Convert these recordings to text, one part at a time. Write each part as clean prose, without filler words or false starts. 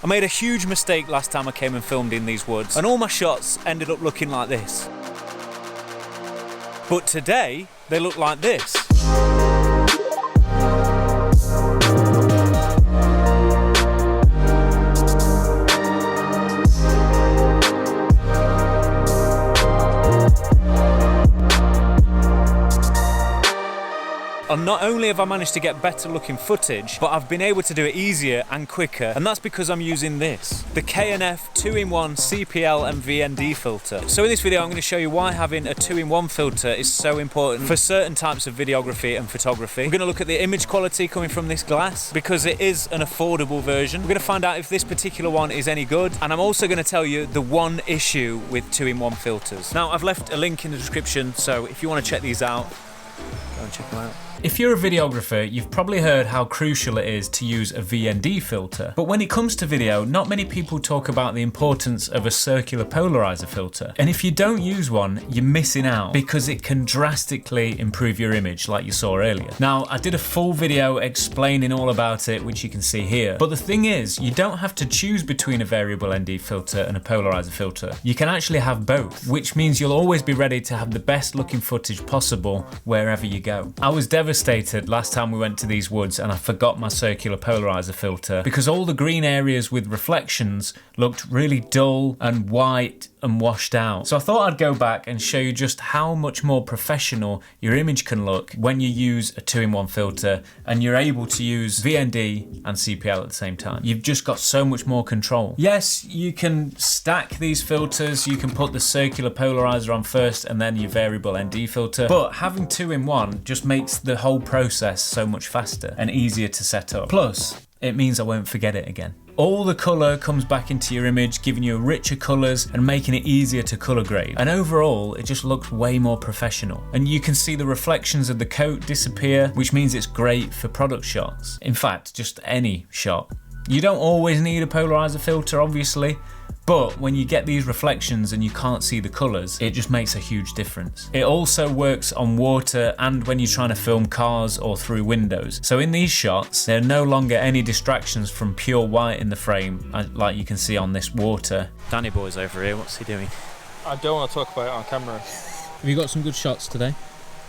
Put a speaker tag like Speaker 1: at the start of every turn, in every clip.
Speaker 1: I made a huge mistake last time I came and filmed in these woods, and all my shots ended up looking like this. But today, they look like this. And not only have I managed to get better looking footage, but I've been able to do it easier and quicker, and that's because I'm using this, the K&F 2-in-1 CPL and VND filter. So in this video I'm going to show you why having a 2-in-1 filter is so important for certain types of videography and photography. We're going to look at the image quality coming from this glass, because it is an affordable version. We're going to find out if this particular one is any good, and I'm also going to tell you the one issue with 2-in-1 filters. Now I've left a link in the description, so if you want to check these out, go and check them out. If you're a videographer, you've probably heard how crucial it is to use a VND filter. But when it comes to video, not many people talk about the importance of a circular polarizer filter. And if you don't use one, you're missing out, because it can drastically improve your image, like you saw earlier. Now, I did a full video explaining all about it, which you can see here. But the thing is, you don't have to choose between a variable ND filter and a polarizer filter. You can actually have both, which means you'll always be ready to have the best looking footage possible wherever you go. I was devastated last time we went to these woods and I forgot my circular polarizer filter, because all the green areas with reflections looked really dull and white and washed out. So I thought I'd go back and show you just how much more professional your image can look when you use a 2-in-1 filter and you're able to use VND and CPL at the same time. You've just got so much more control. Yes, you can stack these filters, you can put the circular polarizer on first and then your variable ND filter, but having 2-in-1 just makes the whole process so much faster and easier to set up. Plus, it means I won't forget it again. All the colour comes back into your image, giving you richer colours and making it easier to colour grade. And overall, it just looks way more professional. And you can see the reflections of the coat disappear, which means it's great for product shots. In fact, just any shot. You don't always need a polarizer filter, obviously, but when you get these reflections and you can't see the colours, it just makes a huge difference. It also works on water and when you're trying to film cars or through windows. So in these shots, there are no longer any distractions from pure white in the frame, like you can see on this water. Danny boy's over here, what's he doing?
Speaker 2: I don't want to talk about it on camera.
Speaker 1: Have you got some good shots today?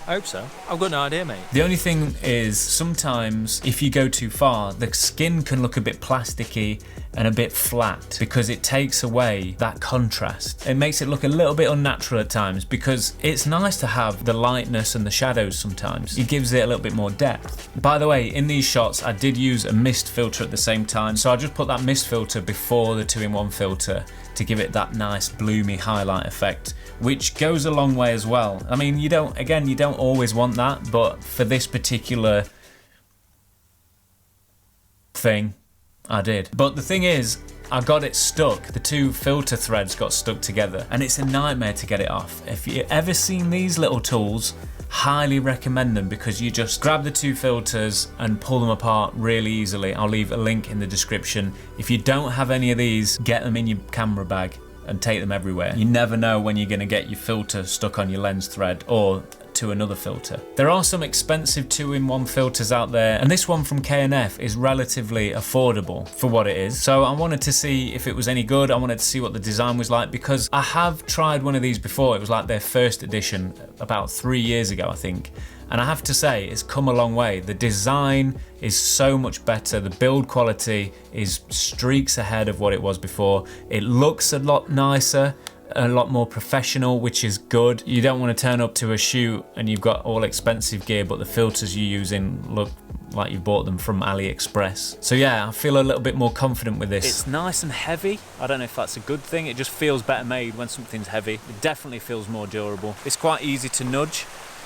Speaker 2: I hope so. I've got no idea, mate.
Speaker 1: The only thing is, sometimes if you go too far, the skin can look a bit plasticky and a bit flat because it takes away that contrast. It makes it look a little bit unnatural at times, because it's nice to have the lightness and the shadows sometimes. It gives it a little bit more depth. By the way, in these shots, I did use a mist filter at the same time, so I just put that mist filter before the 2-in-1 filter to give it that nice bloomy highlight effect, which goes a long way as well. I mean, you don't always want that, but for this particular thing, I did. But the thing is, I got it stuck. The two filter threads got stuck together and it's a nightmare to get it off. If you've ever seen these little tools, highly recommend them, because you just grab the two filters and pull them apart really easily. I'll leave a link in the description. If you don't have any of these, get them in your camera bag and take them everywhere. You never know when you're going to get your filter stuck on your lens thread or to another filter. There are some expensive 2-in-1 filters out there, and this one from K&F is relatively affordable for what it is. So I wanted to see if it was any good. I wanted to see what the design was like, because I have tried one of these before. It was like their first edition about 3 years ago, I think. And I have to say, it's come a long way. The design is so much better. The build quality is streaks ahead of what it was before. It looks a lot nicer, a lot more professional, which is good. You don't want to turn up to a shoot and you've got all expensive gear, but the filters you're using look like you bought them from AliExpress. So yeah, I feel a little bit more confident with this. It's nice and heavy. I don't know if that's a good thing. It just feels better made when something's heavy. It definitely feels more durable. It's quite easy to nudge.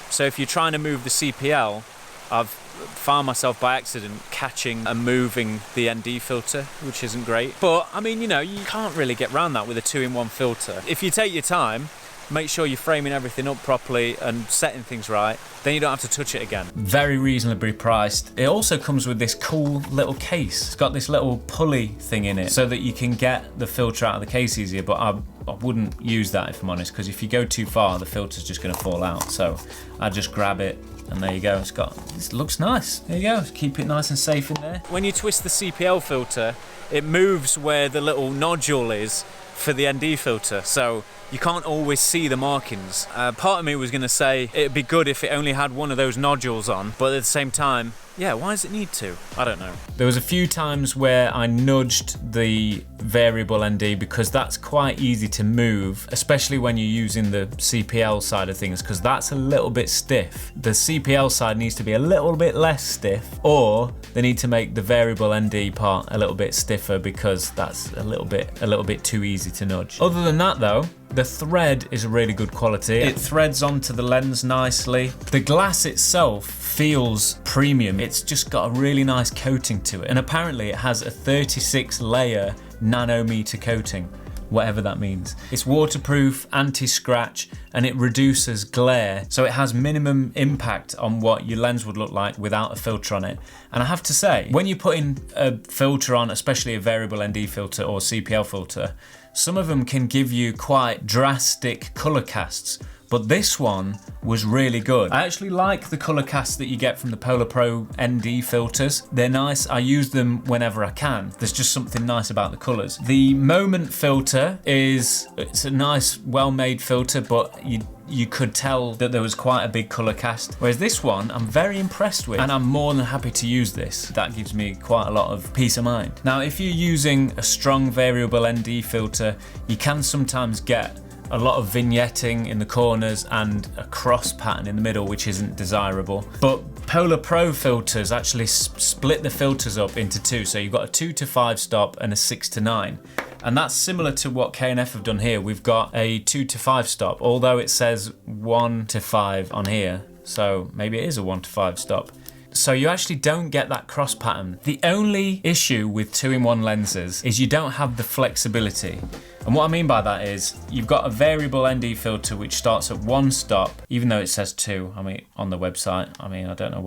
Speaker 1: So if you're trying to move the CPL, I've found myself by accident catching and moving the ND filter, which isn't great. But I mean, you know, you can't really get around that with a 2-in-1 filter. If you take your time, make sure you're framing everything up properly and setting things right, then you don't have to touch it again. Very reasonably priced. It also comes with this cool little case. It's got this little pulley thing in it so that you can get the filter out of the case easier, but I wouldn't use that if I'm honest, because if you go too far, the filter's just gonna fall out. So I just grab it
Speaker 3: And there you go, it looks nice. There you go, keep it nice and safe in there.
Speaker 1: When you twist the CPL filter, it moves where the little nodule is for the ND filter, so you can't always see the markings. Part of me was going to say it'd be good if it only had one of those nodules on, but at the same time, yeah, why does it need to? I don't know.
Speaker 3: There was a few times where I nudged the variable ND because that's quite easy to move, especially when you're using the CPL side of things, because that's a little bit stiff. The CPL side needs to be a little bit less stiff, or they need to make the variable ND part a little bit stiffer because that's a little bit too easy to nudge. Other than that though, the thread is a really good quality. It threads onto the lens nicely. The glass itself feels premium. It's just got a really nice coating to it. And apparently it has a 36 layer nanometer coating, whatever that means. It's waterproof, anti-scratch, and it reduces glare. So it has minimum impact on what your lens would look like without a filter on it. And I have to say, when you put in a filter on, especially a variable ND filter or CPL filter, some of them can give you quite drastic color casts, but this one was really good. I actually like the color casts that you get from the Polar Pro ND filters. They're nice, I use them whenever I can. There's just something nice about the colors. The Moment filter it's a nice, well-made filter, but you could tell that there was quite a big color cast. Whereas this one, I'm very impressed with, and I'm more than happy to use this. That gives me quite a lot of peace of mind. Now, if you're using a strong variable ND filter, you can sometimes get a lot of vignetting in the corners and a cross pattern in the middle, which isn't desirable. But Polar Pro filters actually split the filters up into two. So you've got a 2 to 5 stop and a 6 to 9. And that's similar to what K&F have done here. We've got a 2 to 5 stop, although it says 1 to 5 on here. So maybe it is a 1 to 5 stop. So you actually don't get that cross pattern. The only issue with 2-in-1 lenses is you don't have the flexibility. And what I mean by that is you've got a variable ND filter which starts at 1 stop, even though it says 2, I mean, on the website. I mean, I don't know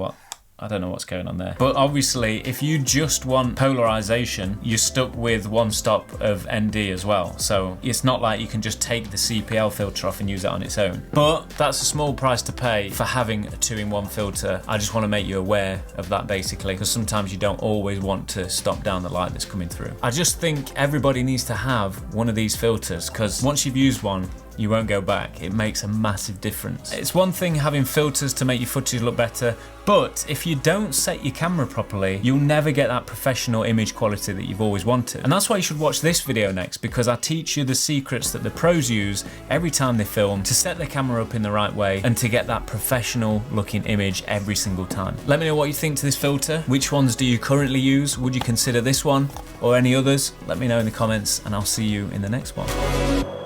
Speaker 3: what's going on there. But obviously, if you just want polarization, you're stuck with 1 stop of ND as well. So it's not like you can just take the CPL filter off and use it on its own. But that's a small price to pay for having a 2-in-1 filter. I just want to make you aware of that basically, because sometimes you don't always want to stop down the light that's coming through. I just think everybody needs to have one of these filters, because once you've used one, you won't go back. It makes a massive difference. It's one thing having filters to make your footage look better, but if you don't set your camera properly, you'll never get that professional image quality that you've always wanted. And that's why you should watch this video next, because I teach you the secrets that the pros use every time they film to set their camera up in the right way and to get that professional looking image every single time. Let me know what you think to this filter. Which ones do you currently use? Would you consider this one or any others? Let me know in the comments, and I'll see you in the next one.